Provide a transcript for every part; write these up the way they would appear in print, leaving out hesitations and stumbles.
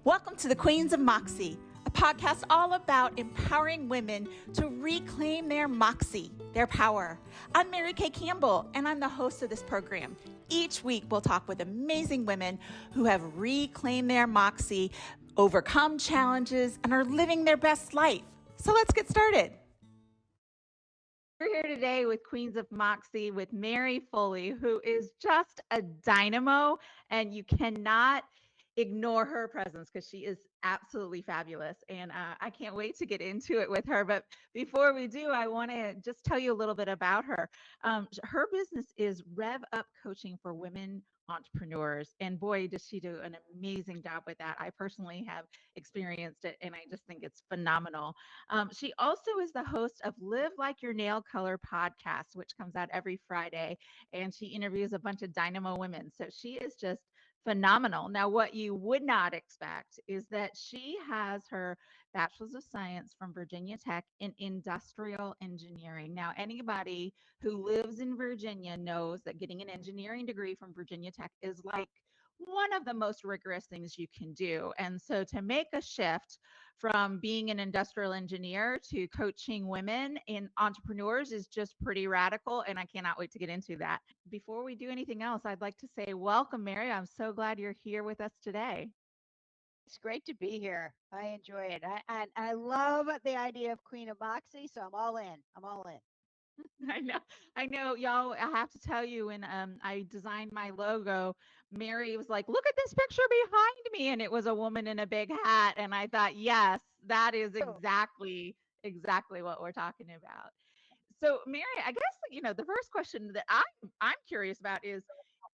Welcome to the Queens of Moxie, a podcast all about empowering women to reclaim their moxie, their power. I'm Mary Kay Campbell, and I'm the host of this program. Each week, we'll talk with amazing women who have reclaimed their moxie, overcome challenges, and are living their best life. So let's get started. We're here today with Queens of Moxie with Mary Foley, who is just a dynamo, and you cannot ignore her presence because she is absolutely fabulous. And I can't wait to get into it with her. But before we do, I want to just tell you a little bit about her. Her business is Rev Up Coaching for Women Entrepreneurs. And boy, does she do an amazing job with that. I personally have experienced it, and I just think it's phenomenal. She also is the host of Live Like Your Nail Color podcast, which comes out every Friday. And she interviews a bunch of dynamo women. So she is just phenomenal. Now, what you would not expect is that she has her Bachelor's of Science from Virginia Tech in Industrial Engineering. Now, anybody who lives in Virginia knows that getting an engineering degree from Virginia Tech is like one of the most rigorous things you can do. And so to make a shift from being an industrial engineer to coaching women in entrepreneurs is just pretty radical. And I cannot wait to get into that. Before we do anything else, I'd like to say welcome, Mary. I'm so glad you're here with us today. It's great to be here. I enjoy it. I love the idea of Queen of Moxie, so I'm all in. I'm all in. I know, y'all. I have to tell you, when I designed my logo, Mary was like, "Look at this picture behind me," and it was a woman in a big hat, and I thought, yes, that is Oh, exactly what we're talking about. So, Mary, I guess the first question that I'm curious about is,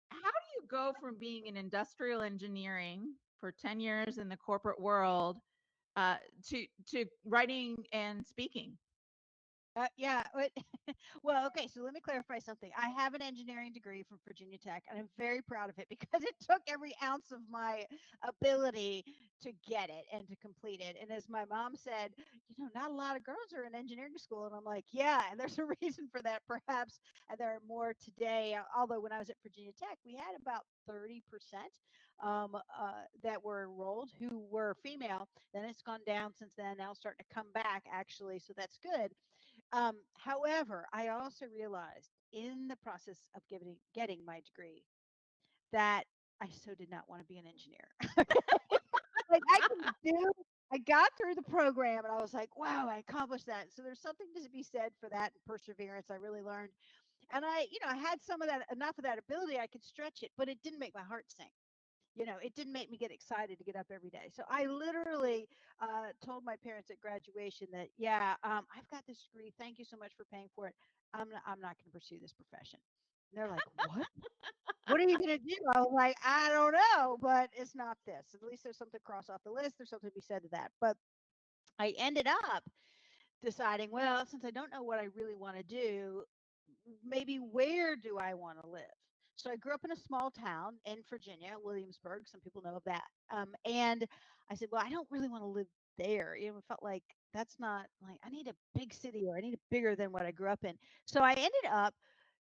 how do you go from being in industrial engineering for 10 years in the corporate world uh, to writing and speaking? yeah. Well, okay. So let me clarify something. I have an engineering degree from Virginia Tech, and I'm very proud of it because it took every ounce of my ability to get it and to complete it. And as my mom said, not a lot of girls are in engineering school. And I'm like, yeah, and there's a reason for that, perhaps. And there are more today. Although when I was at Virginia Tech, we had about 30% that were enrolled who were female. Then it's gone down since then. Now starting to come back, actually. So that's good. However, I also realized in the process of getting my degree that I so did not want to be an engineer. Like I got through the program and I was like, wow, I accomplished that. So there's something to be said for that and perseverance. I really learned. And I had some of that, enough of that ability, I could stretch it, but it didn't make my heart sing. It didn't make me get excited to get up every day. So I literally told my parents at graduation that, yeah, I've got this degree. Thank you so much for paying for it. I'm not going to pursue this profession. And they're like, what? What are you going to do? I was like, I don't know, but it's not this. At least there's something crossed off the list. There's something to be said to that. But I ended up deciding, well, since I don't know what I really want to do, maybe where do I want to live? So I grew up in a small town in Virginia, Williamsburg. Some people know of that. And I said, well, I don't really want to live there. It felt like that's not like I need a big city or I need it bigger than what I grew up in. So I ended up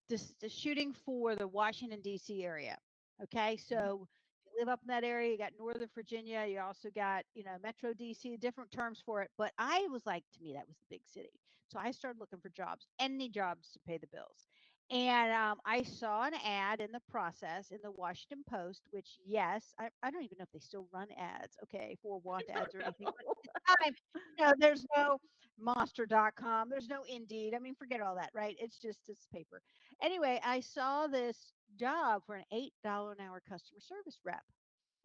just shooting for the Washington, D.C. area. Okay. So if you live up in that area, you got Northern Virginia, you also got, Metro DC, different terms for it. But I was like, to me, that was the big city. So I started looking for jobs, any jobs to pay the bills. And I saw an ad in the process in the Washington Post, which, yes, I don't even know if they still run ads, okay, for want ads or anything. But at the time, there's no monster.com, there's no Indeed. I mean, forget all that, right? It's just this paper. Anyway, I saw this job for an $8 an hour customer service rep.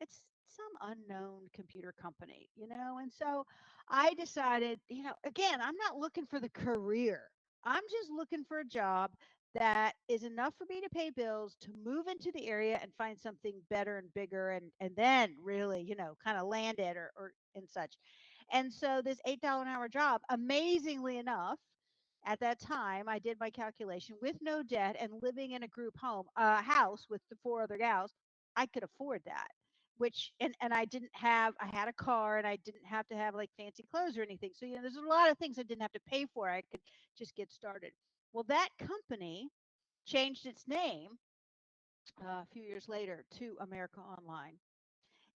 It's some unknown computer company, and so I decided, again, I'm not looking for the career. I'm just looking for a job that is enough for me to pay bills, to move into the area and find something better and bigger, and then really, kind of land it or and such. And so this $8 an hour job, amazingly enough, at that time, I did my calculation with no debt and living in a group home, house with the four other gals. I could afford that. Which and I had a car and I didn't have to have like fancy clothes or anything. So there's a lot of things I didn't have to pay for. I could just get started. Well, that company changed its name a few years later to America Online.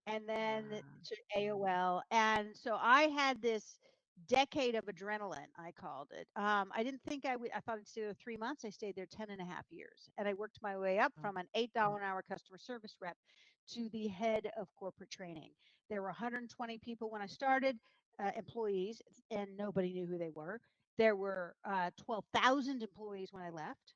and then Ah. to AOL. And so I had this decade of adrenaline, I called it. I didn't think I would, I thought I'd stay there 3 months. I stayed there 10.5 years. And I worked my way up Oh. from an $8 an hour customer service rep to the head of corporate training. There were 120 people when I started, employees, and nobody knew who they were. There were 12,000 employees when I left,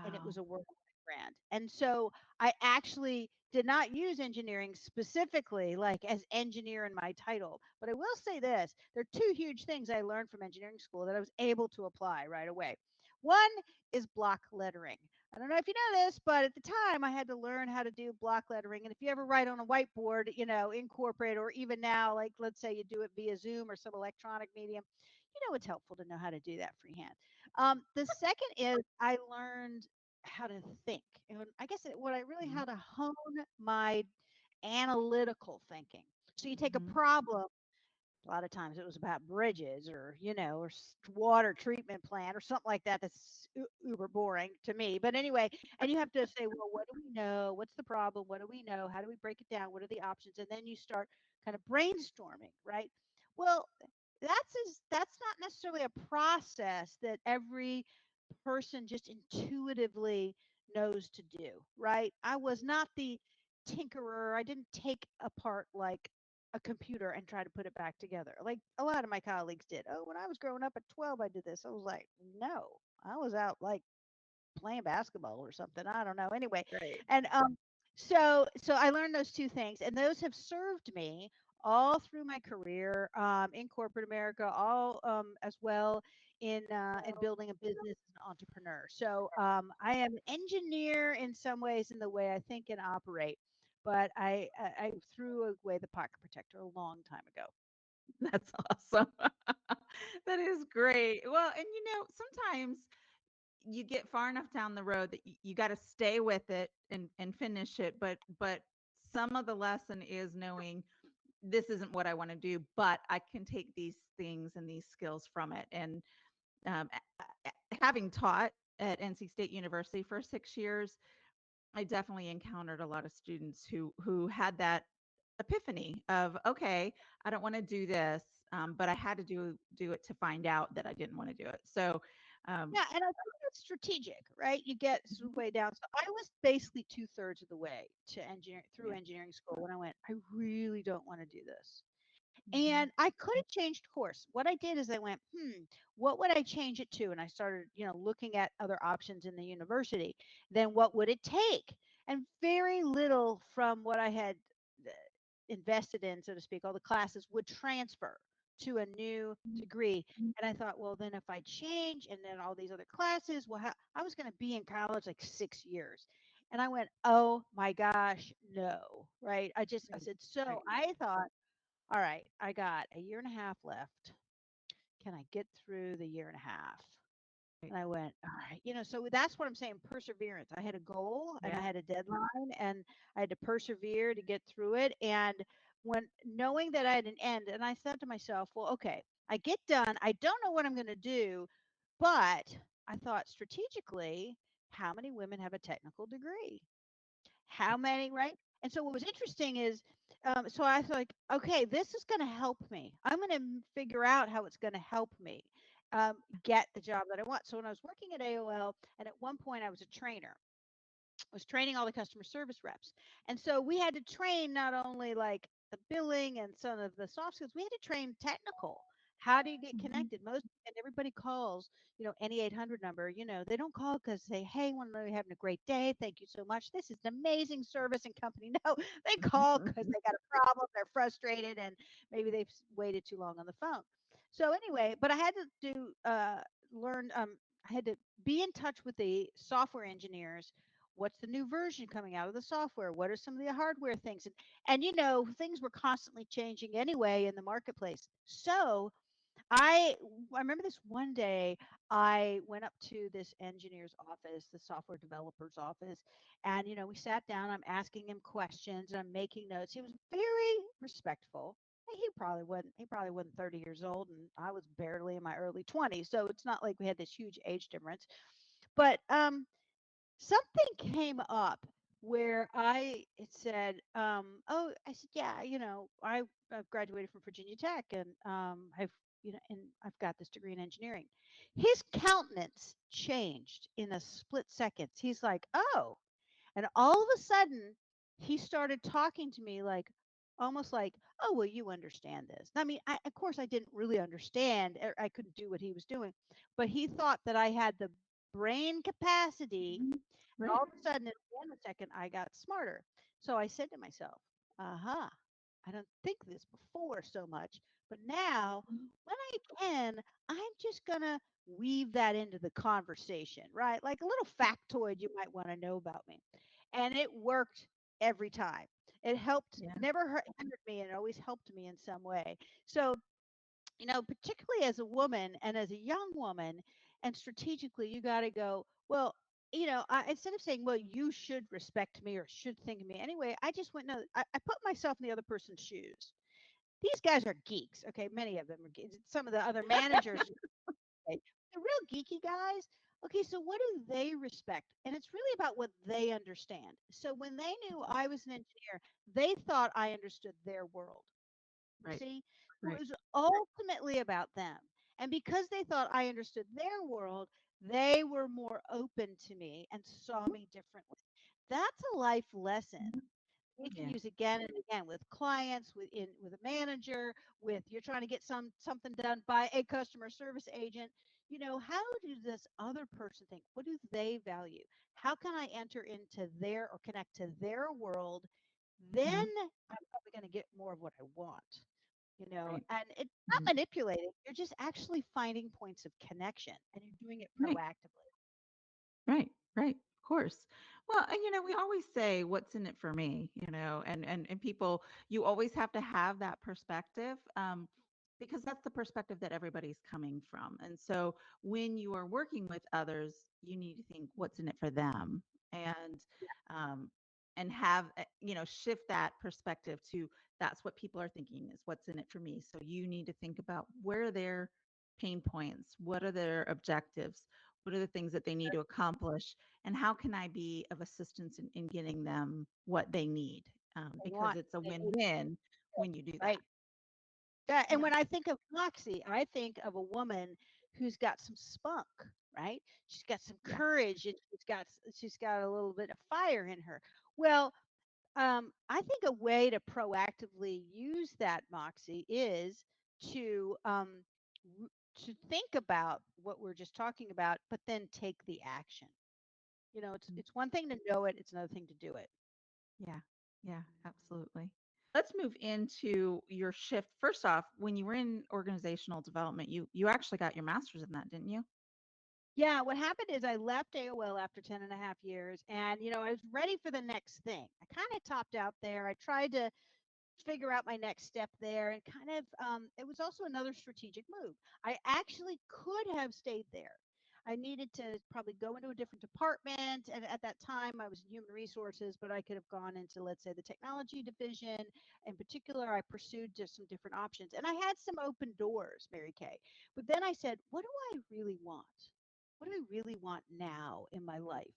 and it was Wow. a worldwide brand. And so I actually did not use engineering specifically like as engineer in my title. But I will say this, there are two huge things I learned from engineering school that I was able to apply right away. One is block lettering. I don't know if you know this, but at the time I had to learn how to do block lettering. And if you ever write on a whiteboard, in corporate, or even now, like let's say you do it via Zoom or some electronic medium, it's helpful to know how to do that freehand. The second is I learned how to think. And I guess what I really Mhm. how to hone my analytical thinking. So you take a Mhm. problem, a lot of times it was about bridges or or water treatment plant or something like that. That's uber boring to me, but anyway, and you have to say, well, what do we know, what's the problem, what do we know, how do we break it down, what are the options, and then you start kind of brainstorming, right? Well, that's not necessarily a process that every person just intuitively knows to do, right? I was not the tinkerer. I didn't take apart like a computer and try to put it back together like a lot of my colleagues did. Oh, when I was growing up at 12, I did this. I was like, no, I was out like playing basketball or something. I don't know. Anyway, Right. and so I learned those two things, and those have served me all through my career in corporate America, all as well in building a business as an entrepreneur. So I am an engineer in some ways in the way I think and operate, but I threw away the pocket protector a long time ago. That's awesome. That is great. Well, and sometimes you get far enough down the road that you got to stay with it and finish it. But some of the lesson is knowing this isn't what I want to do, but I can take these things and these skills from it. And um, having taught at NC State University for 6 years, I definitely encountered a lot of students who had that epiphany of, okay, I don't want to do this, but I had to do it to find out that I didn't want to do it. So, um, Yeah, and I think it's strategic, right? You get mhm, way down. So I was basically two-thirds of the way to engineering through yeah, engineering school when I went, I really don't want to do this. mhm, And I could have changed course. What I did is I went, what would I change it to? And I started, looking at other options in the university. Then what would it take? And very little from what I had uh, invested in, so to speak, all the classes would transfer to a new degree. And I thought, well, then if I change and then all these other classes, well, I was going to be in college like 6 years. And I went, oh my gosh, no, right? I right, said, so right, I thought, all right, I got a year and a half left. Can I get through the year and a half? right. And I went, all right, so that's what I'm saying, perseverance. I had a goal and I Yeah. had a deadline and I had to persevere to get through it. And when knowing that I had an end, and I said to myself, well, okay, I get done. I don't know what I'm going to do, but I thought strategically, how many women have a technical degree? How many, right? And so what was interesting is, so I was like, okay, this is going to help me. I'm going to figure out how it's going to help me get the job that I want. So when I was working at AOL, and at one point I was a trainer, was training all the customer service reps. And so we had to train not only like the billing and some of the soft skills, we had to train technical. How do you get Mhm. connected? Most and everybody calls, any 800 number, they don't call because say, hey, want to know you're having a great day. Thank you so much. This is an amazing service and company. No, they call because they got a problem. They're frustrated and maybe they've waited too long on the phone. So anyway, but I had to learn, I had to be in touch with the software engineers. What's the new version coming out of the software? What are some of the hardware things? And things were constantly changing anyway in the marketplace. So I I remember this one day I went up to this engineer's office, the software developer's office, and we sat down, I'm asking him questions and I'm making notes. He was very respectful. He probably wasn't 30 years old and I was barely in my early 20s. So it's not like we had this huge age difference. But something came up. where I it said, oh, I said, yeah, I've graduated from Virginia Tech, and and I've got this degree in engineering. His countenance changed in a split second. He's like, oh, and all of a sudden, he started talking to me like, almost like, oh, well, you understand this. I mean, of course, I didn't really understand. I couldn't do what he was doing, but he thought that I had the brain capacity. Mhm. And Right. all of a sudden, in a nanosecond, I got smarter. So I said to myself, aha, I don't think this before so much, but now Mhm. when I can, I'm just going to weave that into the conversation, right? Like a little factoid you might want to know about me. And it worked every time. It helped, Yeah. never hindered me, and it always helped me in some way. So particularly as a woman and as a young woman, and strategically, you got to go, well, instead of saying, well, you should respect me or should think of me anyway, I just went, no, I put myself in the other person's shoes. These guys are geeks. Okay. Many of them are geeks. Some of the other managers, okay, the real geeky guys. Okay. So what do they respect? And it's really about what they understand. So when they knew I was an engineer, they thought I understood their world. You Right. see? So it Right. was ultimately about them. And because they thought I understood their world, they were more open to me and saw me differently. That's a life lesson Mhm. we can Yeah. use again and again with clients, with a manager, with you're trying to get something done by a customer service agent. How do this other person think? What do they value? How can I enter into their or connect to their world? Then Mhm. I'm probably going to get more of what I want. Right. And it's not Mhm. manipulating. You're just actually finding points of connection and you're doing it Right. proactively. Right, right, of course. Well, and we always say, "What's in it for me?" And people, you always have to have that perspective, because that's the perspective that everybody's coming from. And so, when you are working with others, you need to think, "What's in it for them?" And um, and have shift that perspective to that's what people are thinking is what's in it for me. So you need to think about where are their pain points, what are their objectives, what are the things that they need to accomplish, and how can I be of assistance in getting them what they need? I Because want, it's a they need win-win when you do that. right? Yeah, and Yeah. when I think of Moxie, I think of a woman who's got some spunk, right? She's got some Yeah. courage and she's got a little bit of fire in her. Well, I think a way to proactively use that Moxie is to r- to think about what we're just talking about, but then take the action. It's Mm. it's one thing to know it; it's another thing to do it. Yeah. Yeah, absolutely. Let's move into your shift. First off, when you were in organizational development, you actually got your master's in that, didn't you? Yeah, what happened is I left AOL after 10 and a half years, and I was ready for the next thing. I kind of topped out there. I tried to figure out my next step there, and kind of it was also another strategic move. I actually could have stayed there. I needed to probably go into a different department, and at that time I was in human resources, but I could have gone into, let's say, the technology division. In particular, I pursued just some different options, and I had some open doors, Mary Kay. But then I said, what do I really want? What do I really want now in my life?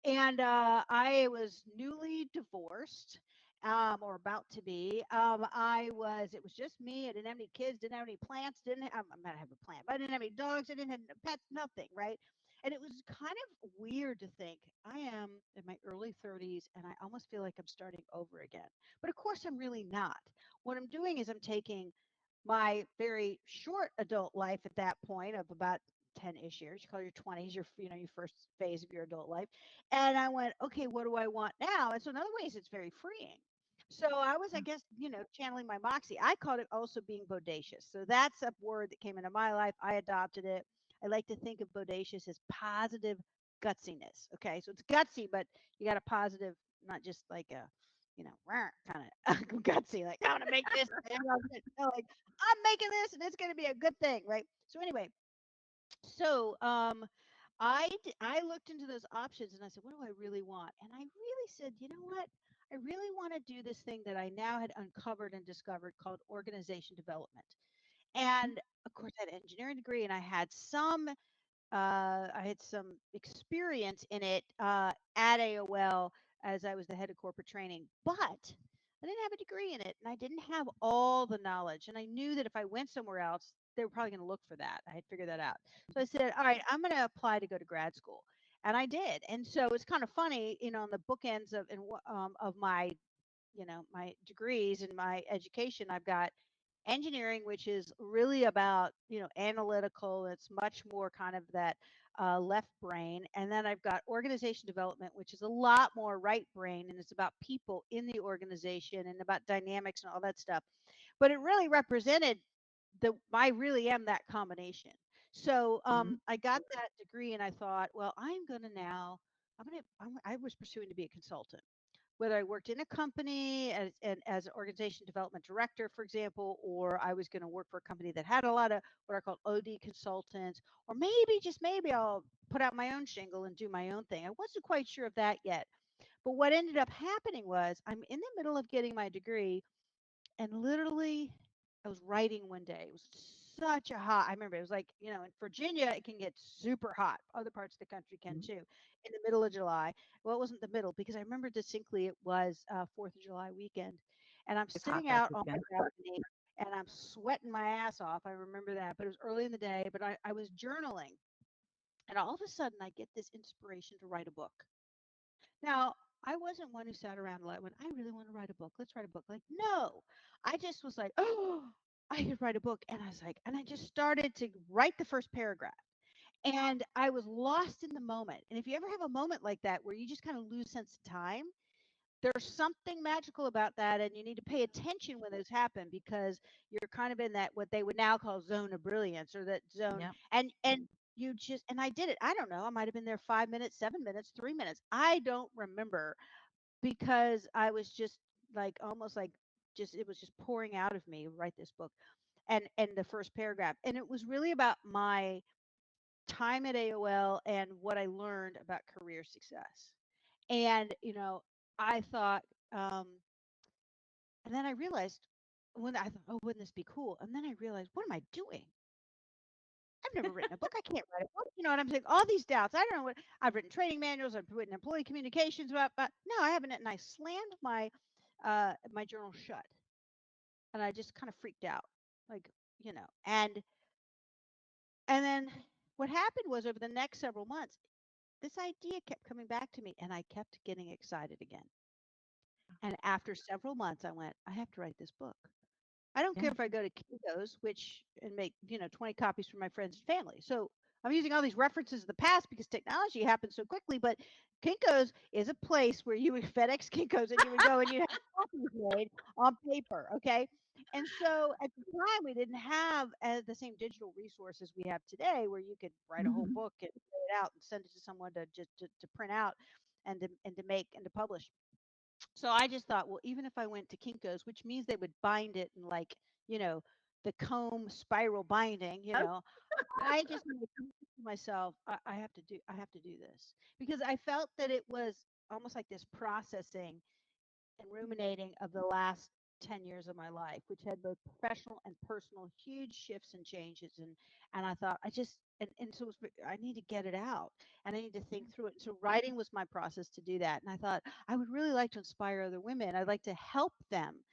And I was newly divorced, or about to be. It was just me. I didn't have any kids, didn't have any plants, I might have a plant, but I didn't have any dogs, I didn't have pets, nothing, right? And it was kind of weird to think I am in my early 30s and I almost feel like I'm starting over again. But of course, I'm really not. What I'm doing is I'm taking my very short adult life at that point of about 10-ish years. You call your 20s your first phase of your adult life. And I went, okay, what do I want now? And so in other ways, it's very freeing. So I was, I Yeah. guess, channeling my moxie. I called it also being bodacious. So that's a word that came into my life. I adopted it. I like to think of bodacious as positive gutsiness. Okay, so it's gutsy, but you got a positive, not just like a, kind of gutsy, like I'm gonna make this. Like I'm making this, and it's gonna be a good thing, right? So anyway, so I looked into those options and I said, what do I really want? And I really said, you know what? I really want to do this thing that I now had uncovered and discovered called organization development. And of course, I had an engineering degree and I had some experience in it at AOL. as I was the head of corporate training. But I didn't have a degree in it, and I didn't have all the knowledge. And I knew that if I went somewhere else, they were probably going to look for that. I had figured that out. So I said, all right, I'm going to apply to go to grad school. And I did. And so it's kind of funny, on the bookends of my my degrees and my education. I've got engineering, which is really about, analytical. It's much more kind of that left brain. And then I've got organization development, which is a lot more right brain. And it's about people in the organization and about dynamics and all that stuff. But it really represented I really am that combination. So Mhm. I got that degree and I thought, well, I was pursuing to be a consultant, whether I worked in a company as an organization development director, for example, or I was going to work for a company that had a lot of what are called OD consultants, or maybe, just maybe, I'll put out my own shingle and do my own thing. I wasn't quite sure of that yet. But what ended up happening was I'm in the middle of getting my degree, and literally I was writing one day. It was such a hot, I remember it was like, in Virginia, it can get super hot. Other parts of the country can Mhm. too, in the middle of July. Well, it wasn't the middle because I remember distinctly it was 4th of July weekend. And I'm It's hot sitting that out on my weekend. balcony and I'm sweating my ass off. I remember that, but it was early in the day, but I was journaling. And all of a sudden, I get this inspiration to write a book. Now, I wasn't one who sat around and went, I really want to write a book. Let's write a book. Like, no, I just was like, oh, I could write a book. And I was like, and I just started to write the first paragraph. And I was lost in the moment. And if you ever have a moment like that where you just kind of lose sense of time, there's something magical about that. And you need to pay attention when those happen because you're kind of in that, what they would now call zone of brilliance, or that zone. Yep. And and I did it. I don't know. I might have been there 5 minutes, 7 minutes, 3 minutes. I don't remember, because I was just like, almost like, just it was just pouring out of me, write this book. And the first paragraph, and it was really about my time at AOL and what I learned about career success. And I thought, um and then I realized, when I thought, oh, wouldn't this be cool? And then I realized, what am I doing? I've never written a book. I can't write a book. You know what I'm saying? All these doubts. I don't know what I've written. Training manuals. I've written employee communications about, but no, I haven't. And I slammed my journal shut, and I just kind of freaked out, like, and then what happened was, over the next several months, this idea kept coming back to me, and I kept getting excited again. And after several months, I went, I have to write this book. I don't care Yeah. if I go to Kinko's, which and make 20 copies for my friends and family. So I'm using all these references of the past because technology happens so quickly. But Kinko's is a place where you would FedEx Kinko's and you would go and you'd have copies made on paper. Okay. And so at the time, we didn't have the same digital resources we have today, where you could write a whole Mhm. book and print it out and send it to someone to just to print out and to make and to publish. So I just thought, well, even if I went to Kinko's, which means they would bind it in, like, you know, the comb spiral binding, I just made a commitment to myself. I have to do this, because I felt that it was almost like this processing and ruminating of the last 10 years of my life, which had both professional and personal huge shifts and changes. And I thought, and so I need to get it out, and I need to think through it. So writing was my process to do that. And I thought, I would really like to inspire other women. I'd like to help them.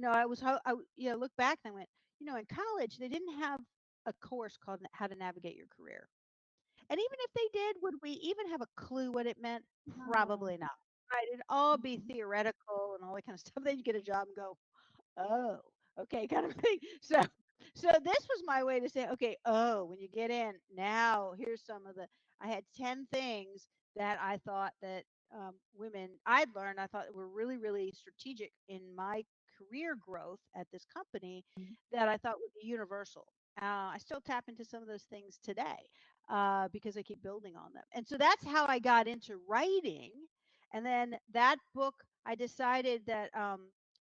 I was, look back and I went, in college, they didn't have a course called How to Navigate Your Career. And even if they did, would we even have a clue what it meant? No. Probably not. Right? It'd all be Mhm. theoretical and all that kind of stuff. Then you get a job and go, oh, okay, kind of thing. So this was my way to say, okay, oh, when you get in, now here's some of the. I had 10 things that I thought that women I'd learned. I thought were really, really strategic in my career growth at this company, Mhm. that I thought would be universal. I still tap into some of those things today, because I keep building on them. And so that's how I got into writing. And then that book, I decided that.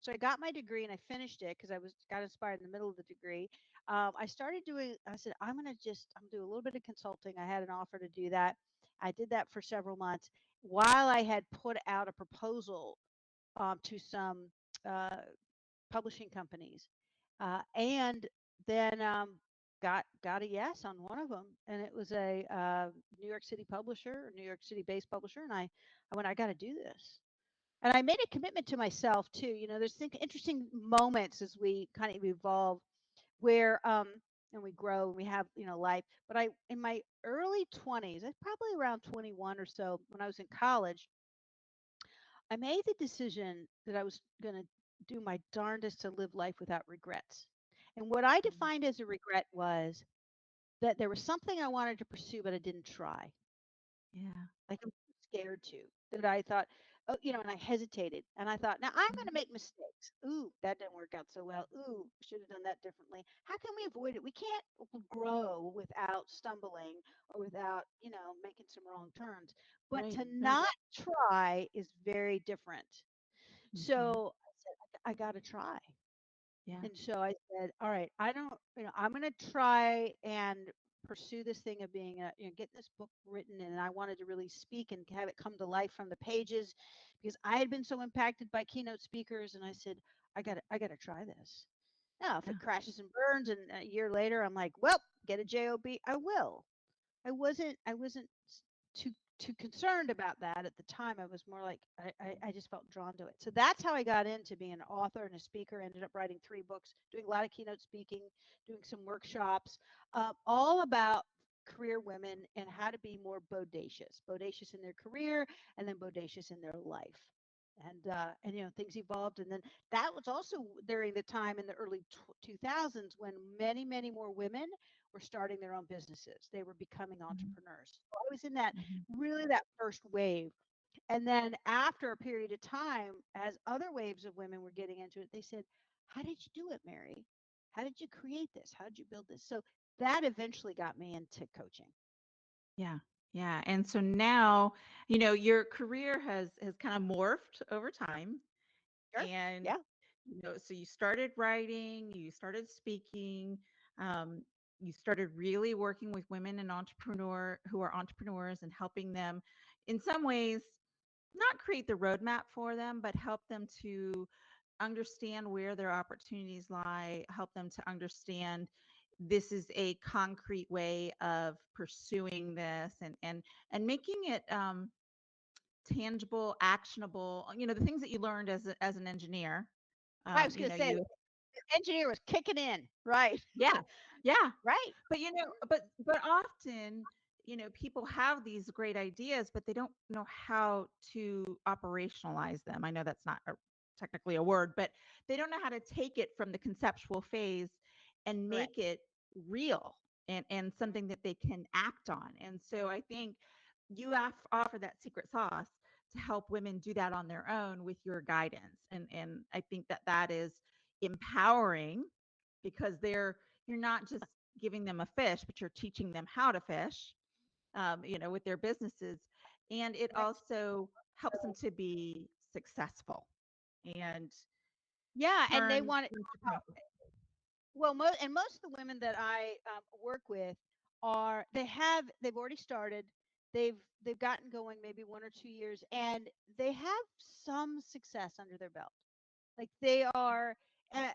So I got my degree and I finished it because I was got inspired in the middle of the degree. I started doing. I said, I'm doing a little bit of consulting. I had an offer to do that. I did that for several months while I had put out a proposal to some uh, publishing companies, and then got a yes on one of them, and it was a New York City publisher, New York City based publisher, and I went, I got to do this. And I made a commitment to myself too. There's interesting moments as we kind of evolve where and we grow and we have life. But I in my early 20s, probably around 21 or so, when I was in college, I made the decision that I was going to do my darndest to live life without regrets. And what I Mhm. defined as a regret was that there was something I wanted to pursue, but I didn't try. Yeah. Like I'm scared to. That I thought, oh, and I hesitated. And I thought, now I'm going to Mhm. make mistakes. Ooh, that didn't work out so well. Ooh, should have done that differently. How can we avoid it? We can't grow without stumbling or without, making some wrong turns. But Right, to right. not try is very different. Mhm. So I said, I got to try. Yeah. And so I said, all right, I don't, I'm going to try and pursue this thing of being get this book written. And I wanted to really speak and have it come to life from the pages because I had been so impacted by keynote speakers. And I said, I got to try this. Now, if Yeah. it crashes and burns and a year later, I'm like, well, get a job, I will. I wasn't too too concerned about that at the time. I was more like I just felt drawn to it. So that's how I got into being an author and a speaker. Ended up writing 3 books, doing a lot of keynote speaking, doing some workshops, all about career women and how to be more bodacious in their career, and then bodacious in their life. And things evolved, and then that was also during the time in the early 2000s when many more women were starting their own businesses. They were becoming Mhm. entrepreneurs. So I was in that Mhm. really that first wave. And then after a period of time, as other waves of women were getting into it, they said, how did you do it, Mary? How did you create this? How did you build this? So that eventually got me into coaching. Yeah. Yeah. And so now, your career has kind of morphed over time. Sure. And, Yeah. so you started writing, you started speaking, um, you started really working with women and entrepreneur who are entrepreneurs and helping them in some ways not create the roadmap for them, but help them to understand where their opportunities lie, help them to understand this is a concrete way of pursuing this and making it tangible, actionable, the things that you learned as an engineer. I was going to say, You the engineer was kicking in. Right. yeah, yeah. Right. But but often, people have these great ideas, but they don't know how to operationalize them. I know that's not technically a word, but they don't know how to take it from the conceptual phase and Correct. make it real and something that they can act on. And so I think you offer that secret sauce to help women do that on their own with your guidance. And I think that is empowering because you're not just giving them a fish, but you're teaching them how to fish, with their businesses. And it Correct. also helps them to be successful and Yeah. And they turn want into profit. well, and most of the women that I work with they've already started. They've gotten going maybe 1 or 2 years, and they have some success under their belt. Like they are, and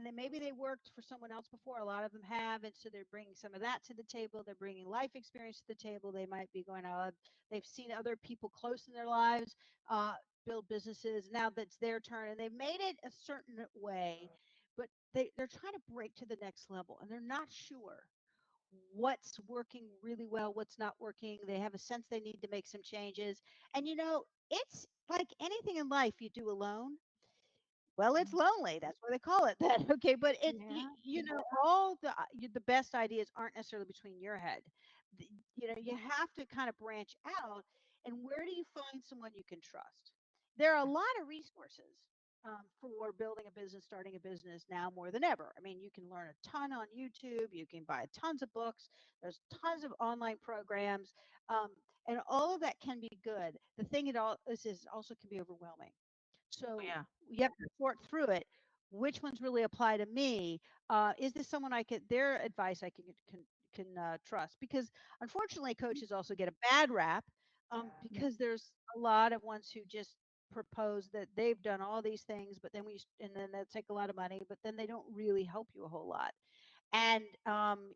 then maybe they worked for someone else before. A lot of them have, and so they're bringing some of that to the table. They're bringing life experience to the table. They might be going out. They've seen other people close in their lives uh, build businesses. Now that's their turn, and they've made it a certain way, but they're trying to break to the next level, and they're not sure what's working really well, what's not working. They have a sense they need to make some changes, and it's like anything in life you do alone, well, it's lonely. That's why they call it that. Okay, but Yeah. all the best ideas aren't necessarily between your head. You have to kind of branch out. And where do you find someone you can trust? There are a lot of resources for building a business, starting a business now more than ever. I mean, you can learn a ton on YouTube. You can buy tons of books. There's tons of online programs, um, and all of that can be good. The thing it all is also can be overwhelming. Oh, So yeah. you have to sort through it. Which ones really apply to me? Is this someone I could their advice I can trust? Because unfortunately, coaches also get a bad rap Yeah. because there's a lot of ones who just propose that they've done all these things, but then and then they'll take a lot of money, but then they don't really help you a whole lot. and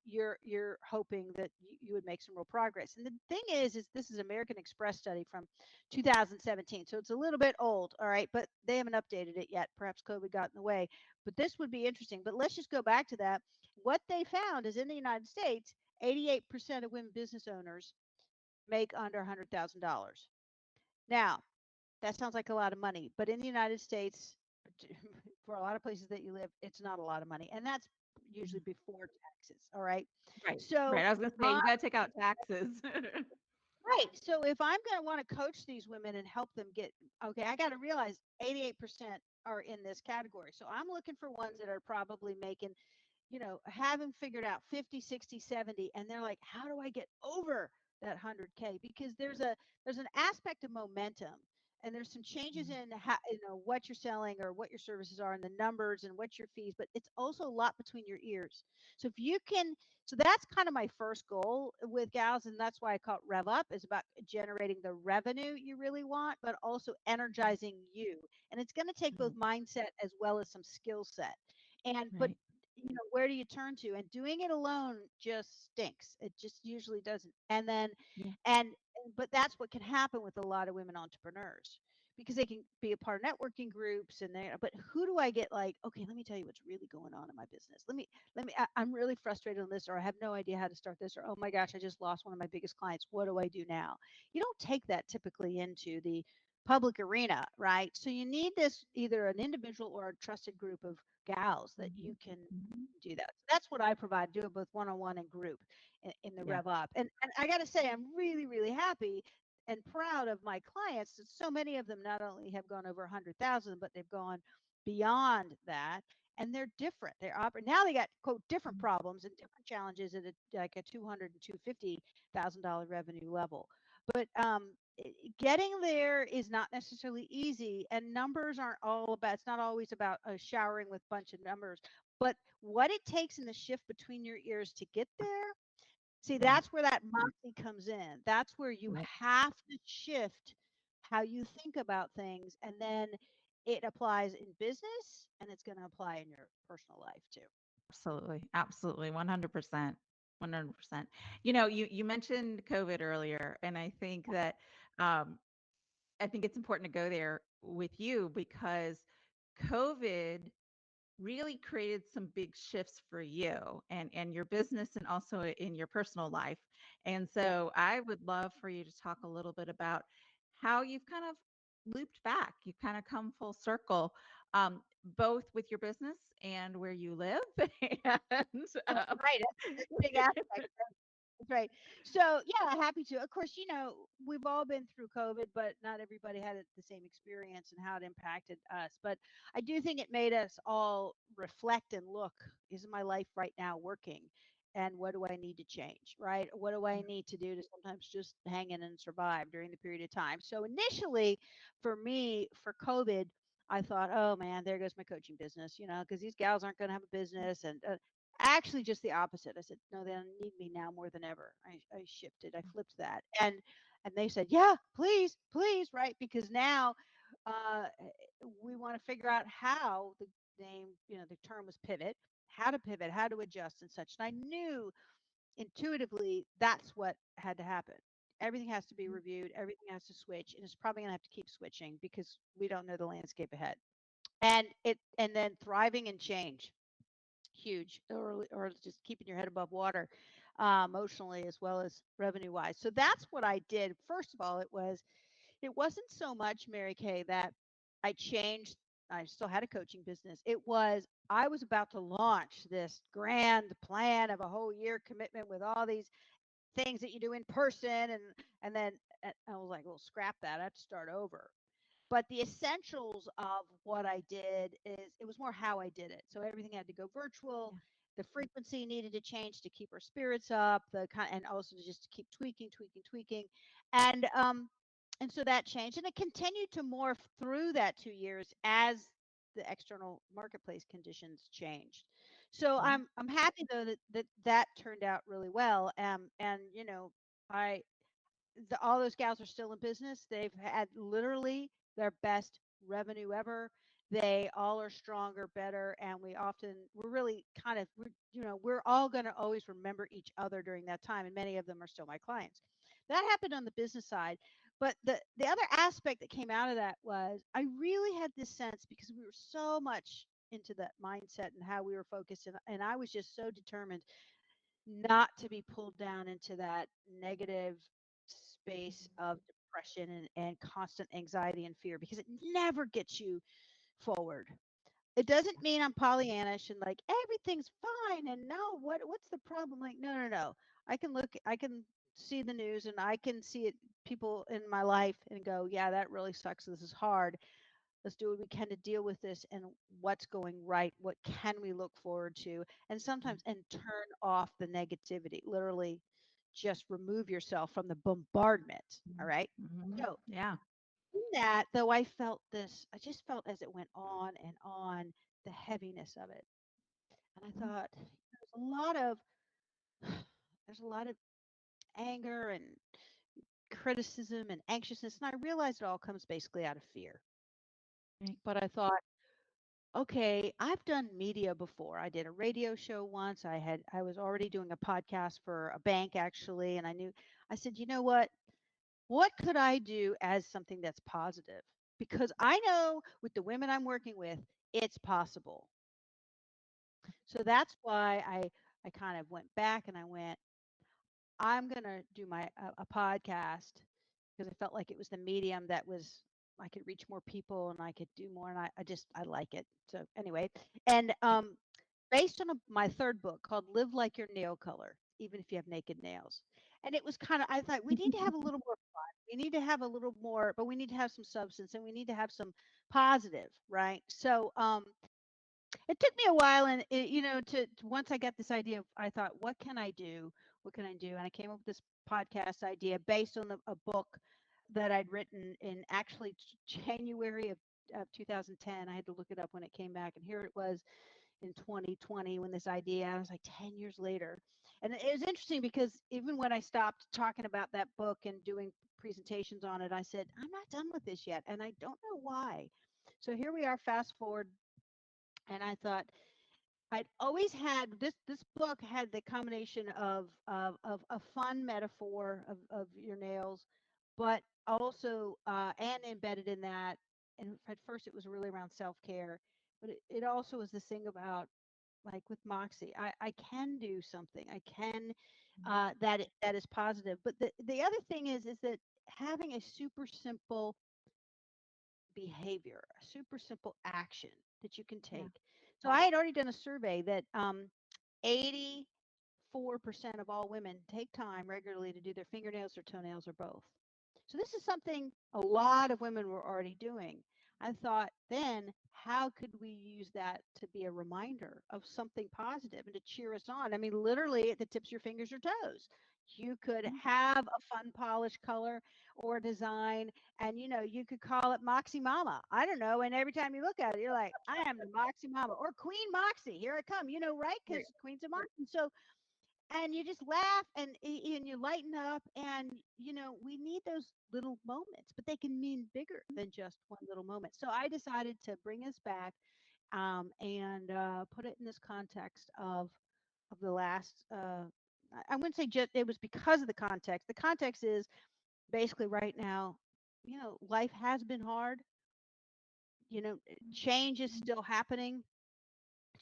you're hoping that you would make some real progress. And the thing is this is American Express study from 2017, so it's a little bit old, all right, but they haven't updated it yet. Perhaps COVID got in the way, but this would be interesting. But let's just go back to that. What they found is in the United States, 88% of women business owners make under $100,000. Now, that sounds like a lot of money, but in the United States, for a lot of places that you live, it's not a lot of money, and that's usually Mhm. before taxes. All right. Right, So, right. I was gonna say I, you gotta take out taxes. right. So, if I'm going to want to coach these women and help them get, okay, I got to realize 88% are in this category. So, I'm looking for ones that are probably making, haven't figured out 50, 60, 70, and they're like, how do I get over that 100K? Because there's an aspect of momentum, and there's some changes Mhm, in how, what you're selling or what your services are and the numbers and what your fees, but it's also a lot between your ears. So if you can, so that's kind of my first goal with gals, and that's why I call it Rev Up, is about generating the revenue you really want, but also mhm, energizing you. And it's going to take both mhm. mindset as well as some skill set. And but Right. where do you turn to? And doing it alone just stinks. It just usually doesn't. And then Yeah. and but that's what can happen with a lot of women entrepreneurs, because they can be a part of networking groups and they, but who do I get, like, okay, let me tell you what's really going on in my business. I'm really frustrated on this, or I have no idea how to start this, or oh my gosh, I just lost one of my biggest clients. What do I do now? You don't take that typically into the public arena, right? So you need this, either an individual or a trusted group of gals that you Mhm, can mhm. do that. So that's what I provide, do it both one-on-one and group in the Yeah. Rev Up. And I got to say, I'm really, really happy and proud of my clients that so many of them not only have gone over 100,000, but they've gone beyond that. And they're different. They're now they got quote different Mhm. problems and different challenges at like a 200 and $250,000 revenue level. But getting there is not necessarily easy, and numbers aren't all about. It's not always about showering with a bunch of numbers, but what it takes in the shift between your ears to get there. See, Yeah. that's where that moxie comes in. That's where you Right. have to shift how you think about things, and then it applies in business, and it's going to apply in your personal life too. Absolutely. Absolutely. 100%. 100%. You mentioned COVID earlier, and um, I think it's important to go there with you because COVID really created some big shifts for you and your business and also in your personal life. And Yeah. so I would love for you to talk a little bit about how you've kind of looped back. You've kind of come full circle, both with your business and where you live. And That's right. That's a big aspect. That's right. So, yeah, happy to. Of course, we've all been through COVID, but not everybody had the same experience and how it impacted us. But I do think it made us all reflect and look, is my life right now working? And what do I need to change? Right? What do I need to do to sometimes just hang in and survive during the period of time? So, initially, for me, for COVID, I thought, oh man, there goes my coaching business, because these gals aren't going to have a business. And actually, just the opposite. I said, "No, they need me now more than ever." I shifted. I flipped that, and they said, "Yeah, please, please," right? Because now uh, we want to figure out how the name, the term was pivot, how to adjust and such. And I knew intuitively that's what had to happen. Everything has to be reviewed. Everything has to switch, and it's probably going to have to keep switching because we don't know the landscape ahead. And then thriving in change, huge, or just keeping your head above water, emotionally as well as revenue wise. So that's what I did. First of all, it wasn't so much, Mary Kay, that I changed. I still had a coaching business. It was, I was about to launch this grand plan of a whole year commitment with all these things that you do in person, and then I was like, well, scrap that. I have to start over. But the essentials of what I did is, it was more how I did it. So everything had to go virtual. Yeah. The frequency needed to change to keep our spirits up. And also to just keep tweaking, tweaking, tweaking, and so that changed, and it continued to morph through that 2 years as the external marketplace conditions changed. So Yeah. I'm happy though that turned out really well. And I all those gals are still in business. They've had literally their best revenue ever. they all are stronger, better, and we're really kind of we're all going to always remember each other during that time, and many of them are still my clients. That happened on the business side, but the other aspect that came out of that was I really had this sense because we were so much into that mindset and how we were focused, and I was just so determined not to be pulled down into that negative space of depression and constant anxiety and fear because it never gets you forward. It doesn't mean I'm Pollyannish and like everything's fine and no, what's the problem? Like, no, no, no. I can see the news and I can see it people in my life and go, yeah, that really sucks. This is hard. Let's do what we can to deal with this and what's going right. What can we look forward to? And sometimes and turn off the negativity. Literally just remove yourself from the bombardment. All right. Mhm. So Yeah. in that, though, I just felt as it went on and on, the heaviness of it. And I Mm. thought, there's a lot of there's a lot of anger and criticism and anxiousness. And I realized it all comes basically out of fear. Right. But I thought, okay, I've done media before. I did a radio show once. I was already doing a podcast for a bank actually, and I said, you know what could I do as something that's positive? Because I know with the women I'm working with, it's possible. So that's why I kind of went back and I went, I'm going to do a podcast because I felt like it was the medium that was I could reach more people and I could do more and I like it. So anyway, and based on my third book called Live Like Your Nail Color, even if you have naked nails. And it was kind of I thought we need to have a little more fun. We need to have a little more, but we need to have some substance and we need to have some positive, right? So it took me a while and to once I got this idea of I thought what can I do, what can I do, and I came up with this podcast idea based on a book that I'd written in actually January of 2010. I had to look it up when it came back, and here it was in 2020 when this idea, I was like 10 years later. And it was interesting because even when I stopped talking about that book and doing presentations on it, I said I'm not done with this yet, and I don't know why. So here we are, fast forward, and I thought I'd always had this book had the combination of a fun metaphor of your nails, but also and embedded in that, and at first it was really around self-care, but it also was this thing about like with Moxie, I can do something. I can that is positive. But the other thing is that having a super simple behavior, a super simple action that you can Yeah. take. So I had already done a survey that 84% of all women take time regularly to do their fingernails or toenails or both. So this is something a lot of women were already doing. I thought then, how could we use that to be a reminder of something positive and to cheer us on? I mean, literally at the tips of your fingers or toes. You could Mm. have a fun polish color or design, and you could call it Moxie Mama. I don't know. And every time you look at it, you're like, I am the Moxie Mama or Queen Moxie. Here I come, right? Right. Because Queen's of Moxie. So and you just laugh and you lighten up and we need those little moments but they can mean bigger than just one little moment. So I decided to bring us back and put it in this context of the last I wouldn't say just it was because of the context is basically right now life has been hard. Change is still happening.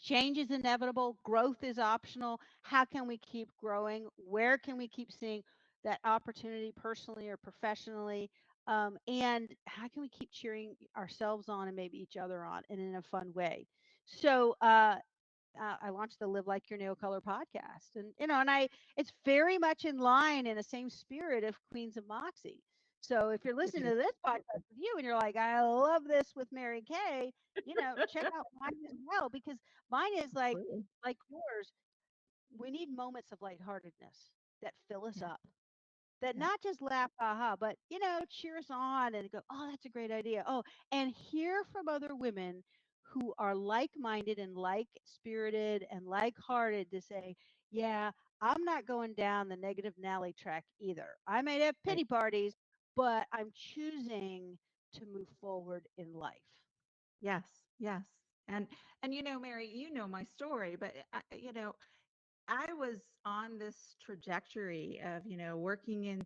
Change is inevitable. Growth is optional. How can we keep growing? Where can we keep seeing that opportunity personally or professionally? And how can we keep cheering ourselves on and maybe each other on and in a fun way? So I launched the Live Like Your Nail Color podcast, and it's very much in line in the same spirit of Queens of Moxie. So if you're It listening is. to this podcast with you and you're like, I love this with Mary Kay, check out mine as well because mine is Absolutely. like yours. We need moments of lightheartedness that fill us Yeah. up that Yeah. not just laugh, haha, but cheer us on and go, oh, that's a great idea. Oh, and hear from other women who are like-minded and like-spirited and like-hearted to say, yeah, I'm not going down the negative Nally track either. I might have Right. pity parties, but I'm choosing to move forward in life. Yes. Yes. And Mary, my story, but I was on this trajectory of, working in,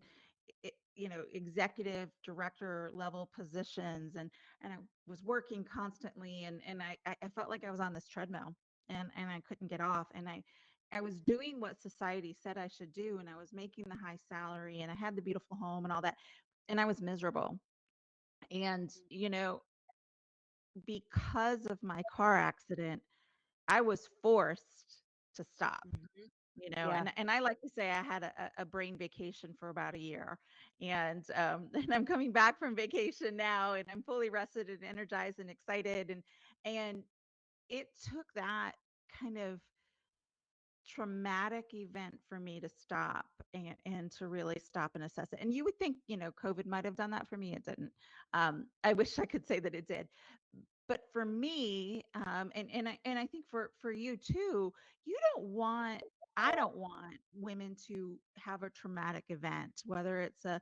executive director level positions, and I was working constantly, and I felt like I was on this treadmill, and I couldn't get off, and I was doing what society said I should do, and I was making the high salary, and I had the beautiful home and all that, and I was miserable. And, because of my car accident, I was forced to stop. Mhm. Yeah. And I like to say I had a brain vacation for about a year, and and I'm coming back from vacation now, and I'm fully rested and energized and excited, and it took that kind of traumatic event for me to stop, and to really stop and assess it. And you would think, COVID might have done that for me. It didn't. I wish I could say that it did, but for me, and I think for you too, you don't want I don't want women to have a traumatic event, whether it's a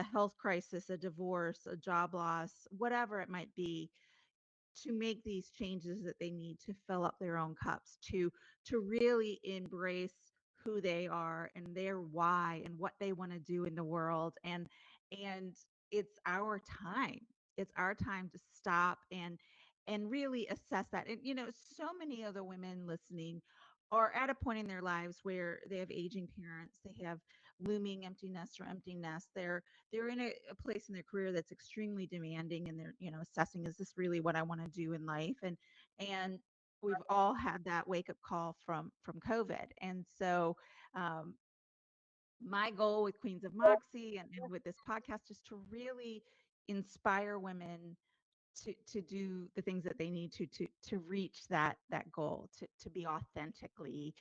health crisis, a divorce, a job loss, whatever it might be, to make these changes that they need to fill up their own cups, to really embrace who they are and their why and what they want to do in the world. And it's our time. It's our time to stop and really assess that. And so many of the women listening are at a point in their lives where they have aging parents, they have looming empty nest or empty nest. They're in a place in their career that's extremely demanding, and they're assessing, is this really what I want to do in life? And we've all had that wake up call from COVID. And so um, my goal with Queens of Moxie, and with this podcast, is to really inspire women to do the things that they need to reach that goal, to be authentically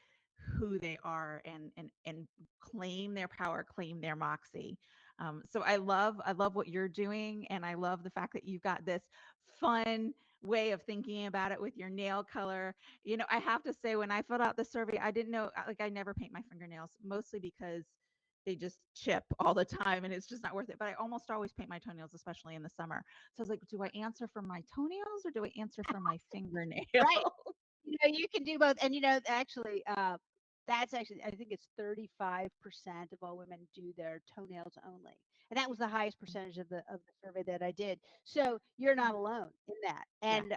who they are, and claim their power, claim their moxie. So I love what you're doing, and I love the fact that you've got this fun way of thinking about it with your nail color. I have to say, when I filled out the survey, I didn't know, like, I never paint my fingernails, mostly because they just chip all the time, and it's just not worth it. But I almost always paint my toenails, especially in the summer. So I was like, do I answer for my toenails or do I answer for my fingernails? Right. You can do both. And actually, that's actually, I think it's 35% of all women do their toenails only. And that was the highest percentage of the survey that I did. So you're not alone in that. Yeah. And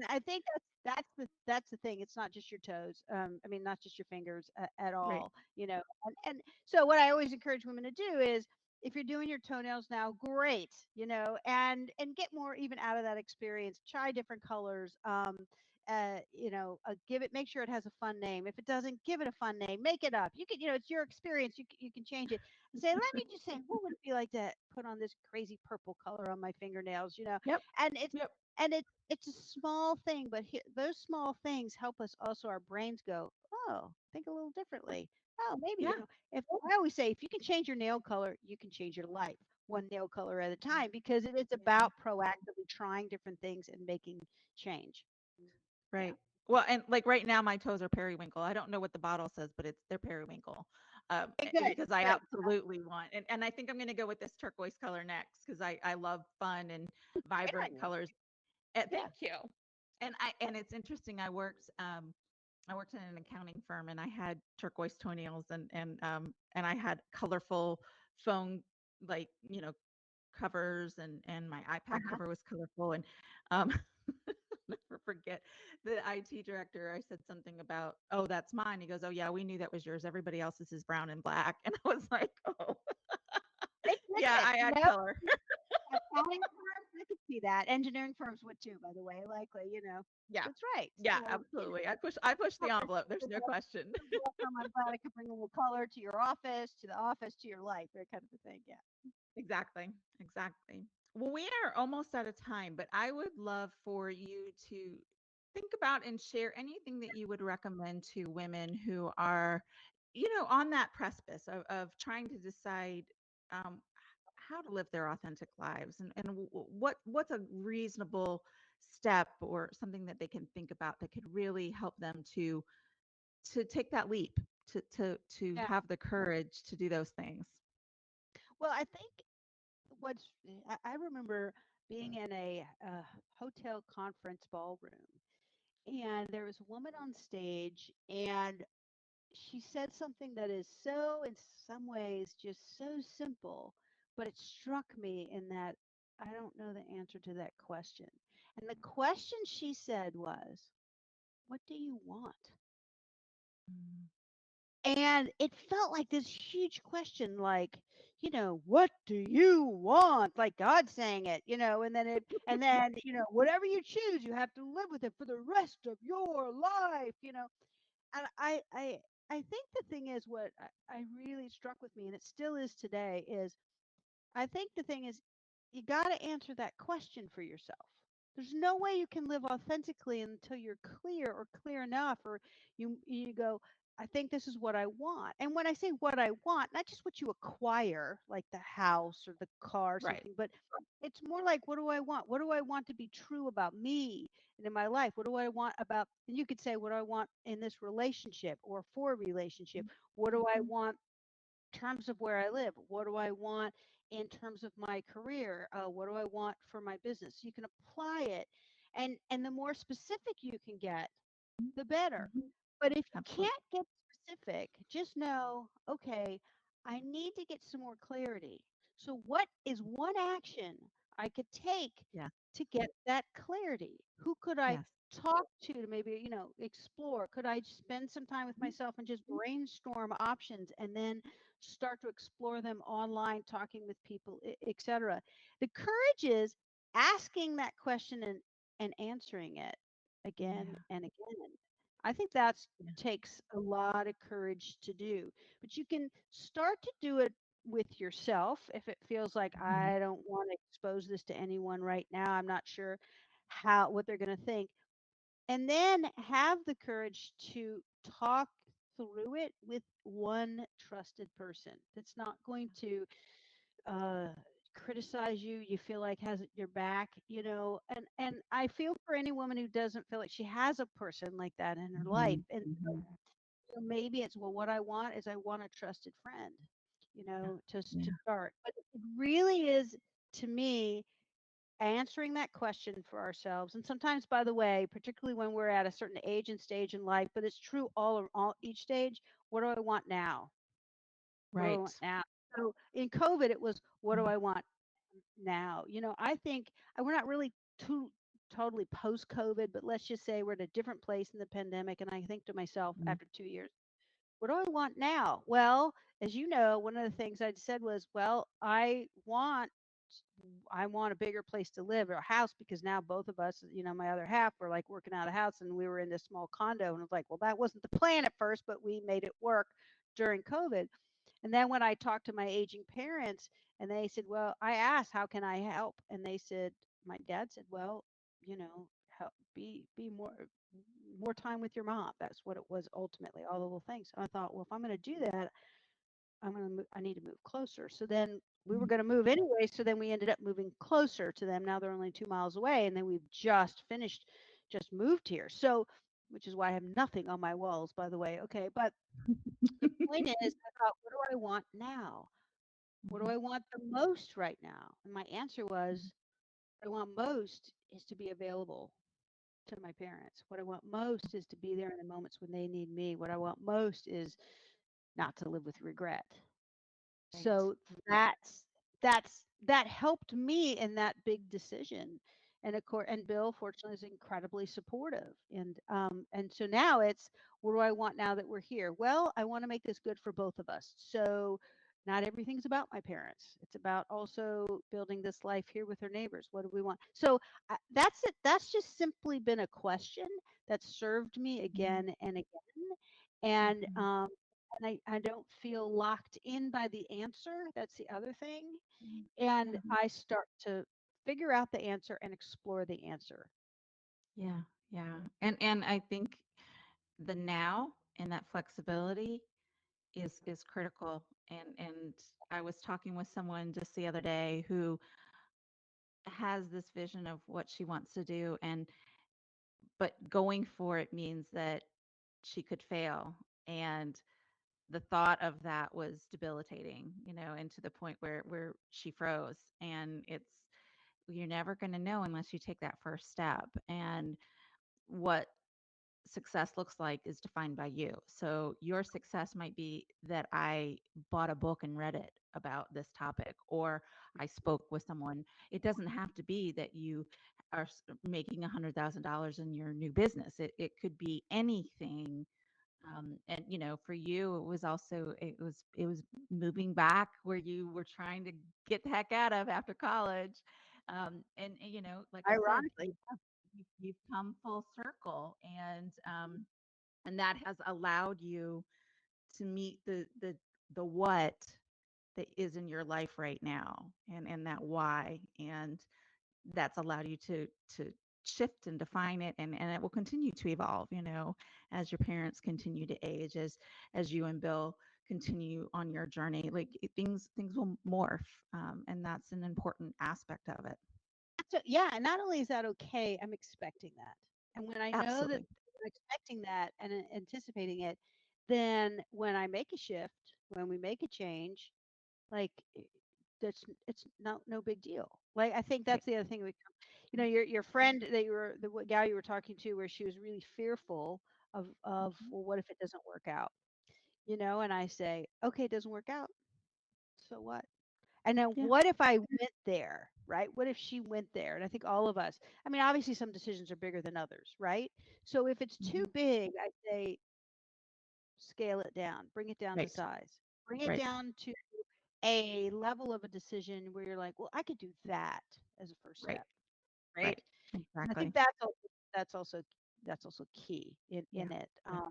I think that's the thing. It's not just your toes. I mean, not just your fingers at Right. all, and so what I always encourage women to do is, if you're doing your toenails now, great, and get more even out of that experience. Try different colors. Give it, make sure it has a fun name. If it doesn't, give it a fun name, make it up. You can, it's your experience. You can change it and say, let me just say, what would it be like to put on this crazy purple color on my fingernails, Yep. and it's, Yep. it's a small thing, but those small things help us also, our brains go, oh, think a little differently. Oh, maybe, Yeah. if I always say, if you can change your nail color, you can change your life one nail color at a time, because it is Yeah. about proactively trying different things and making change. Yeah. Right. Well, and like right now, my toes are periwinkle. I don't know what the bottle says, but they're periwinkle. Okay, good, Because I good. absolutely want, and I think I'm going to go with this turquoise color next, because I love fun and Great vibrant idea. colors. Yeah. Thank you. And it's interesting. I worked in an accounting firm, and I had turquoise toenails, and I had colorful phone, like, covers, and my iPad Uh-huh. cover was colorful. And um never forget, the IT director, I said something about, oh, that's mine. He goes, oh yeah, we knew that was yours. Everybody else's is brown and black. And I was like, oh They yeah, get it, I add color. accounting firms, I could see that. Engineering firms would too, by the way, likely, Yeah. That's right. Yeah, So, absolutely. I push the colors, envelope. There's you're no question. welcome. I'm glad I could bring a little color to your office, to the office, to your life, that kind of a thing. Yeah. Exactly. Exactly. Well, we are almost out of time, but I would love for you to think about and share anything that you would recommend to women who are, on that precipice of trying to decide how to live their authentic lives, and what's a reasonable step or something that they can think about that could really help them to take that leap, to Yeah. have the courage to do those things. Well, I think I remember being in a hotel conference ballroom, and there was a woman on stage, and she said something that is so, in some ways, just so simple, but it struck me in that I don't know the answer to that question. And the question she said was, "What do you want?" Mm. And it felt like this huge question, like, "What do you want?" Like God saying it, and then, whatever you choose, you have to live with it for the rest of your life. And I think the thing is what I really struck with me, and it still is today, is I think the thing is you got to answer that question for yourself. There's no way you can live authentically until you're clear or clear enough, or you go, I think this is what I want. And when I say what I want, not just what you acquire, like the house or the car or Right. something, but it's more like, what do I want? What do I want to be true about me and in my life? What do I want about, and you could say, what do I want in this relationship or for a relationship? What do I want terms of where I live? What do I want in terms of my career? What do I want for my business? You can apply it, and the more specific you can get, the better. Mhm. But if you Absolutely. can't get specific, just know, okay, I need to get some more clarity. So, what is one action I could take Yeah. to get that clarity? Who could I Yes. talk to maybe, explore? Could I spend some time with Mhm. myself and just brainstorm options and then start to explore them online, talking with people, etc.? The courage is asking that question and answering it again Yeah. and again. I think that Yeah. takes a lot of courage to do, but you can start to do it with yourself if it feels like Mhm. I don't want to expose this to anyone right now. I'm not sure what they're going to think. And then have the courage to talk through it with one trusted person that's not going to uh, criticize you, you feel like has your back, and I feel for any woman who doesn't feel like she has a person like that in her life. Mhm. And Mhm. so maybe it's, well, what I want is I want a trusted friend, Yeah. to Yeah. start. But it really is, to me, answering that question for ourselves. And sometimes, by the way, particularly when we're at a certain age and stage in life, but it's true all each stage. What do I want now? What do I want Right. now? So in COVID, it was, what do Mhm. I want now? I think we're not really too totally post COVID, but let's just say we're at a different place in the pandemic. And I think to myself Mhm. after 2 years, what do I want now? Well, as you know, one of the things I said was, well, I want a bigger place to live or a house, because now both of us, my other half, were like working out a house, and we were in this small condo, and it was like, well, that wasn't the plan at first, but we made it work during COVID. And then when I talked to my aging parents, and they said, well, I asked, how can I help? And they said, my dad said, well, help, be more time with your mom. That's what it was ultimately, all the little things. And I thought, well, if I'm going to do that, I need to move closer. So then we were Mhm. going to move anyway. So then we ended up moving closer to them. Now they're only 2 miles away, and then we've just moved here. So, which is why I have nothing on my walls, by the way. Okay, but the point is, I thought, what do I want now? What do Mhm. I want the most right now? And my answer Mhm. was, what I want most is to be available to my parents. What I want most is to be there in the moments when they need me. What I want most is not to live with regret. Right. So that helped me in that big decision. And of course, and Bill fortunately is incredibly supportive. And so now it's, what do I want now that we're here? Well, I want to make this good for both of us. So not everything's about my parents. It's about also building this life here with our neighbors. What do we want? So that's it. That's just simply been a question that served me Mhm. again and again. And Mhm. um, and I don't feel locked in by the answer. That's the other thing. Mhm. And Mhm. I start to figure out the answer and explore the answer. Yeah. Yeah. And I think the now and that flexibility is critical. And I was talking with someone just the other day who has this vision of what she wants to do, and but going for it means that she could fail. And the thought of that was debilitating, and to the point where she froze. And it's you're never going to know unless you take that first step. And what success looks like is defined by you. So your success might be that I bought a book and read it about this topic, or I spoke with someone. It doesn't have to be that you are making $100,000 in your new business. It could be anything. And for you, it was moving back where you were trying to get the heck out of after college. And like I said, Ironically, you've come full circle, and that has allowed you to meet the what that is in your life right now, and that why, and that's allowed you to shift and define it, and it will continue to evolve, as your parents continue to age, as you and Bill continue on your journey. Like things will morph, and that's an important aspect of it. so yeah, and not only is that okay, I'm expecting that. And when I know that Absolutely. I'm expecting that and anticipating it, then when I make a shift, when we make a change, like that's it's not no big deal. Like I think Right. that's the other thing your friend that you were the gal you were talking to where she was really fearful of Mhm. well, what if it doesn't work out? And I say, okay, it doesn't work out. So what? And then Yeah. what if I went there, right? What if she went there? And I think all of us, I mean, obviously some decisions are bigger than others, right? So if it's too Mhm. big, I say scale it down, bring it down to Right. size, bring it Right. down to a level of a decision where you're like, well, I could do that as a first Right. step, right? Right. And I think Exactly. that's also that's also key Yeah. in it. Yeah.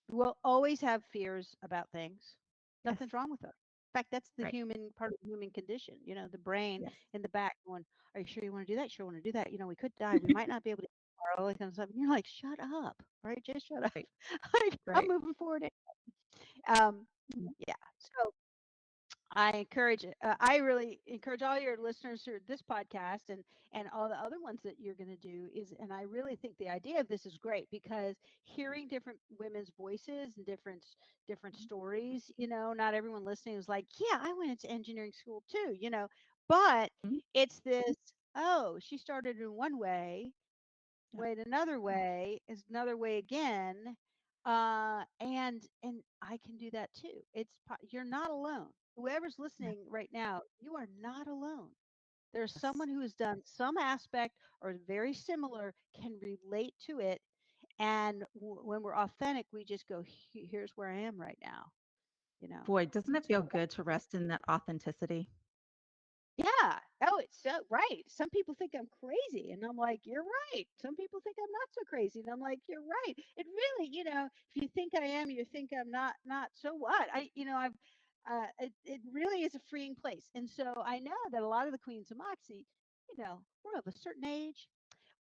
We'll always have fears about things. Yes. Nothing's wrong with them. In fact, that's the Right. human part of the human condition. The brain Yes. in the back going, "Are you sure you want to do that? Sure want to do that? We could die. We might not be able to eat all that kind of stuff." And you're like, "Shut up, right? Just shut up." Right. I'm Right. moving forward. Um, Yeah. yeah. So I really encourage all your listeners through this podcast and all the other ones that you're going to do and I really think the idea of this is great because hearing different women's voices and different stories, not everyone listening is like, yeah, I went into engineering school too, but Mhm. it's this, oh, she started in one way, Yeah. wait, another way is another way again. And I can do that too. You're not alone. Whoever's Yeah. listening right now, you are not alone. There's Yes. someone who has done some aspect or very similar, can relate to it. And when we're authentic, we just go, Here's where I am right now." You know, Boy, doesn't it so feel good to rest in that authenticity? yeah. Oh, it's so right. Some people think I'm crazy, and I'm like, you're right. Some people think I'm not so crazy, and I'm like, you're right. It really, if you think I am, you think I'm not. Not so what? It really is a freeing place, and so I know that a lot of the queens of Moxie, we're of a certain age.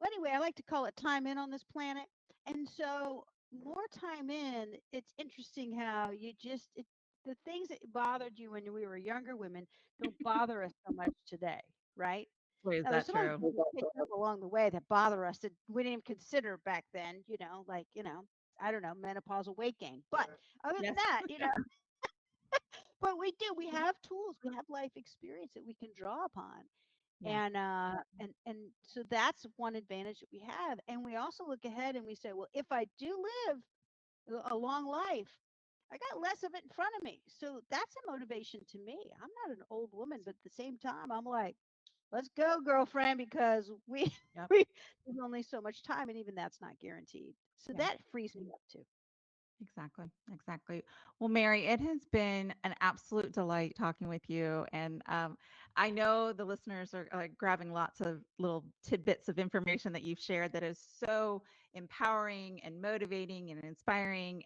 Well, anyway, I like to call it time in on this planet, and so more time in. It's interesting how the things that bothered you when we were younger women don't bother us so much today, right? Boy, is Now, there's that some other true? things that picked up along the way that bother us that we didn't even consider back then, like, I don't know, menopausal weight gain. But other than Yes. that, but we do, we have tools, we have life experience that we can draw upon. Yeah. And so that's one advantage that we have. And we also look ahead and we say, well, if I do live a long life, I got less of it in front of me. So that's a motivation to me. I'm not an old woman, but at the same time, I'm like, let's go, girlfriend, because we, Yep. we there's only so much time, and even that's not guaranteed. So Yeah. that frees me up too. Exactly. Exactly. Well, Mary, it has been an absolute delight talking with you. And I know the listeners are grabbing lots of little tidbits of information that you've shared that is so empowering and motivating and inspiring.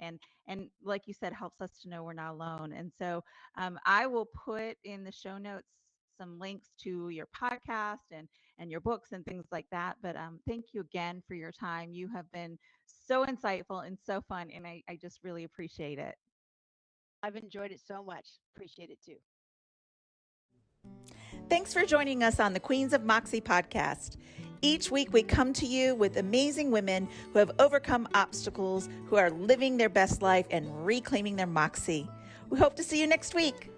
And like you said, helps us to know we're not alone. And so I will put in the show notes some links to your podcast and your books and things like that. But thank you again for your time. You have been so insightful and so fun. And I just really appreciate it. I've enjoyed it so much. Appreciate it too. Thanks for joining us on the Queens of Moxie podcast. Each week, we come to you with amazing women who have overcome obstacles, who are living their best life and reclaiming their moxie. We hope to see you next week.